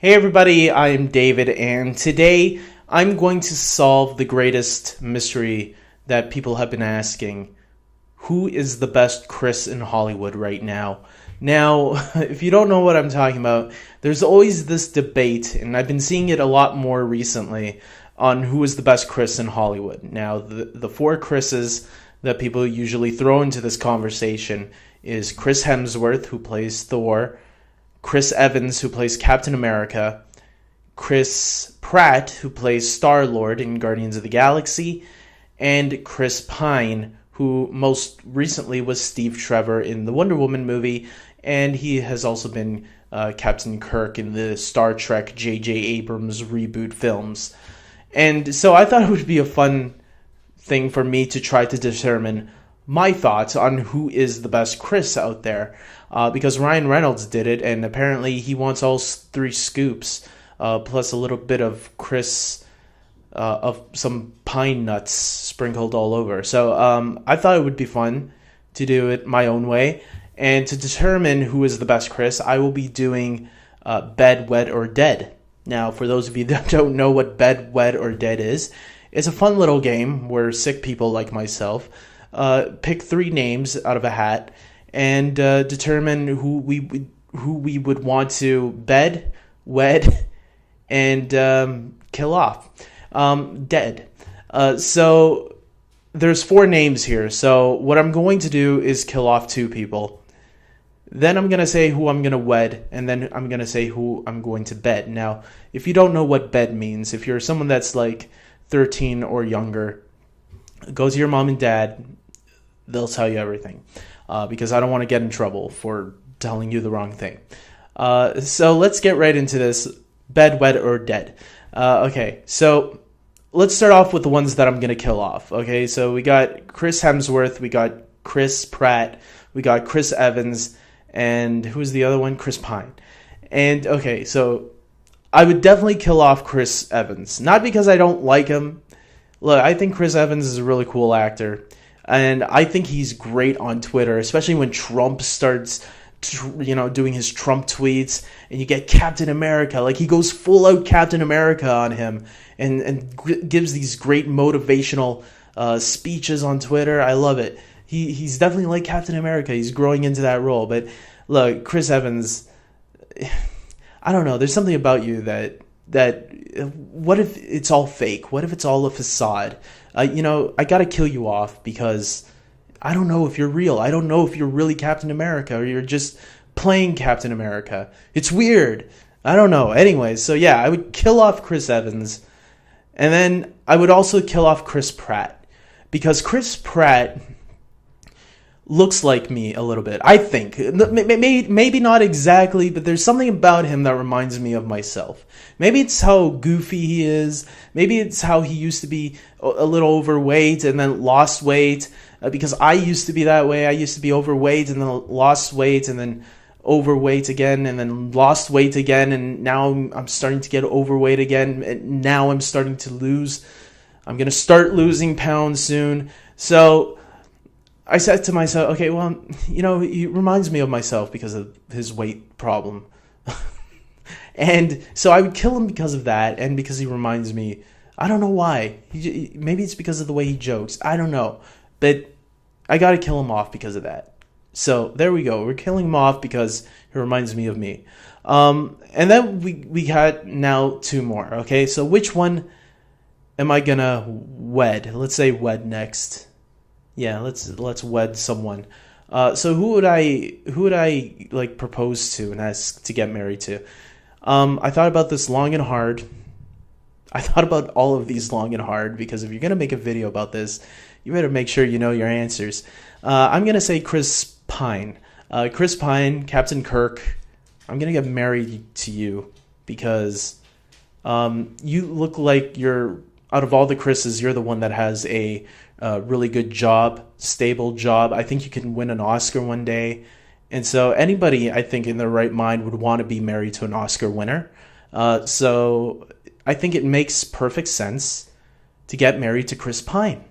Hey everybody, I'm David, and today I'm going to solve the greatest mystery that people have been asking. Who is the best Chris in Hollywood right now? Now, if you don't know what I'm talking about, there's always this debate, and I've been seeing it a lot more recently, on who is the best Chris in Hollywood. Now, the four Chris's that people usually throw into this conversation is Chris Hemsworth, who plays Thor, Chris Evans, who plays Captain America, Chris Pratt, who plays Star-Lord in Guardians of the Galaxy, and Chris Pine, who most recently was Steve Trevor in the Wonder Woman movie, and he has also been Captain Kirk in the Star Trek J.J. Abrams reboot films. And so I thought it would be a fun thing for me to try to determine my thoughts on who is the best Chris out there. Because Ryan Reynolds did it, and apparently he wants all three scoops, plus a little bit of Chris, of some pine nuts sprinkled all over. So I thought it would be fun to do it my own way. And to determine who is the best Chris, I will be doing Bed, Wed, or Dead. Now, for those of you that don't know what Bed, Wed, or Dead is, it's a fun little game where sick people like myself pick three names out of a hat and determine who we would want to bed, wed, and kill off. Dead. So there's four names here. So what I'm going to do is kill off two people. Then I'm going to say who I'm going to wed, and then I'm going to say who I'm going to bed. Now, if you don't know what bed means, if you're someone that's like 13 or younger, go to your mom and dad. They'll tell you everything. Because I don't want to get in trouble for telling you the wrong thing. So let's get right into this. Bed, wed, or dead. Okay, so let's start off with the ones that I'm going to kill off. Okay, so we got Chris Hemsworth, we got Chris Pratt, we got Chris Evans, and who's the other one? Chris Pine. And okay, so I would definitely kill off Chris Evans. Not because I don't like him. Look, I think Chris Evans is a really cool actor. And I think he's great on Twitter, especially when Trump starts, doing his Trump tweets, and you get Captain America. Like, he goes full out Captain America on him, and gives these great motivational speeches on Twitter. I love it. He's definitely like Captain America. He's growing into that role. But look, Chris Evans, I don't know. There's something about you that what if it's all fake? What if it's all a facade? I gotta kill you off because I don't know if you're real. I don't know if you're really Captain America or you're just playing Captain America. It's weird. I don't know. Anyways, so yeah, I would kill off Chris Evans. And then I would also kill off Chris Pratt. Because Chris Pratt looks like me a little bit, I think. Maybe not exactly, but there's something about him that reminds me of myself. Maybe it's how goofy he is. Maybe it's how he used to be a little overweight and then lost weight. Because I used to be that way. I used to be overweight and then lost weight and then overweight again and then lost weight again. And now I'm starting to get overweight again. And now I'm starting to lose. I'm going to start losing pounds soon. So I said to myself, okay, well, he reminds me of myself because of his weight problem. And so I would kill him because of that and because he reminds me. I don't know why. Maybe it's because of the way he jokes. I don't know. But I got to kill him off because of that. So there we go. We're killing him off because he reminds me of me. And then we had now two more. Okay, so which one am I going to wed? Let's say wed next. Yeah, let's wed someone. So who would I like propose to and ask to get married to? I thought about this long and hard. I thought about all of these long and hard because if you're gonna make a video about this, you better make sure you know your answers. I'm gonna say Chris Pine. Chris Pine, Captain Kirk. I'm gonna get married to you because you look like out of all the Chris's, you're the one that has a really good job, stable job. I think you can win an Oscar one day. And so anybody, I think, in their right mind would want to be married to an Oscar winner. So I think it makes perfect sense to get married to Chris Pine.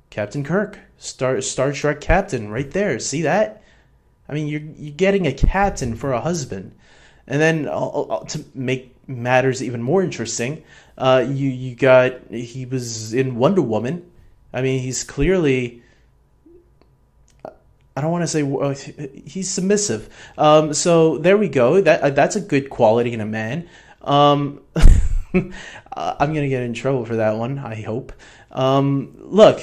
Captain Kirk, Star Trek captain, right there. See that? I mean, you're getting a captain for a husband. And then to make matters even more interesting, you got he was in Wonder Woman. I mean, he's clearly, I don't want to say he's submissive. So there we go. That's a good quality in a man. I'm gonna get in trouble for that one, I hope. Look,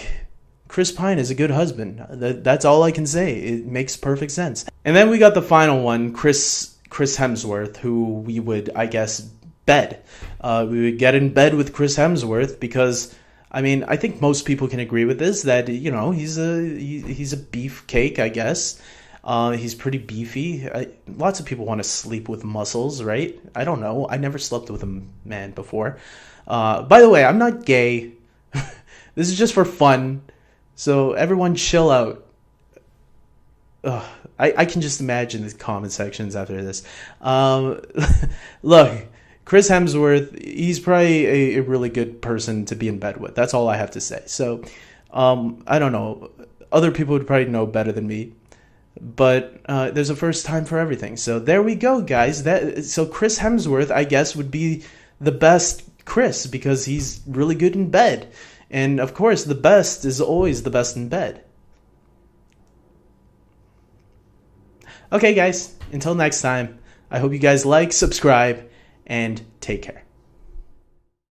Chris Pine is a good husband. That's all I can say. It makes perfect sense. And then we got the final one, Chris Hemsworth, who we would, I guess, bed. We would get in bed with Chris Hemsworth because, I mean, I think most people can agree with this, that, you know, he's a beefcake, I guess. He's pretty beefy. Lots of people want to sleep with muscles, right? I don't know. I never slept with a man before. By the way, I'm not gay. This is just for fun. So everyone chill out. Ugh, I can just imagine the comment sections after this. Look, Chris Hemsworth, he's probably a really good person to be in bed with. That's all I have to say. So, I don't know. Other people would probably know better than me. But there's a first time for everything. So there we go, guys. So Chris Hemsworth, I guess, would be the best Chris because he's really good in bed. And, of course, the best is always the best in bed. Okay, guys. Until next time, I hope you guys like, subscribe, and take care.